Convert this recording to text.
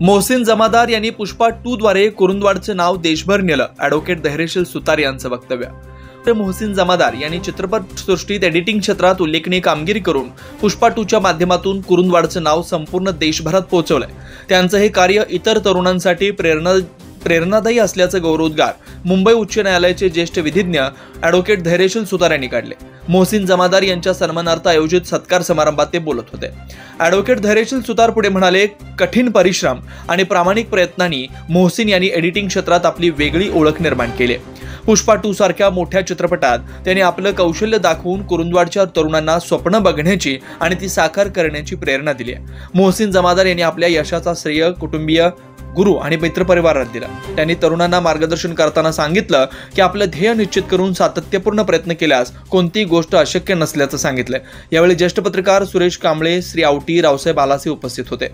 मोहसिन जमादार यांनी पुष्पा 2 द्वारे कुरुंदवाडचं नाव देशभर नेलं, ॲडव्होकेट धैर्यशील सुतार यांचं वक्तव्य. मोहसिन जमादार यांनी चित्रपट सृष्टीत एडिटिंग क्षेत्रात उल्लेखनीय कामगिरी करून पुष्पा 2च्या माध्यमातून कुरुंदवाडचं नाव संपूर्ण देशभरात पोहोचवलंय. त्यांचं हे कार्य इतर तरुणांसाठी प्रेरणादायी असल्याचं गौरवोद्गार मुंबई उच्च न्यायालयाचे ज्येष्ठ विधिज्ञ ॲडव्होकेट धैर्यशील सुतार यांनी काढले. मोहसिन जमादार यांच्या सन्मानार्थ आयोजित सत्कार समारंभात ते बोलत होते. ॲडव्होकेट धैर्यशील सुतार पुढे म्हणाले, कठीण परिश्रम आणि प्रामाणिक प्रयत्नांनी मोहसिन यांनी एडिटिंग क्षेत्रात आपली वेगळी ओळख निर्माण केली. पुष्पा 2 सारख्या मोठ्या चित्रपटात त्यांनी आपलं कौशल्य दाखवून कुरुंदवाडच्या तरुणांना स्वप्न बघण्याची आणि ती साकार करण्याची प्रेरणा दिली आहे. मोहसिन जमादार यांनी आपल्या यशाचा श्रेय कुटुंबीय, गुरु आणि मित्रपरिवारात दिला. त्यांनी तरुणांना मार्गदर्शन करताना सांगितलं की आपलं ध्येय निश्चित करून सातत्यपूर्ण प्रयत्न केल्यास कोणतीही गोष्ट अशक्य नसल्याचं सांगितलंय. यावेळी ज्येष्ठ पत्रकार सुरेश कांबळे, श्री आवटी, रावसाहेब आलासे उपस्थित होते.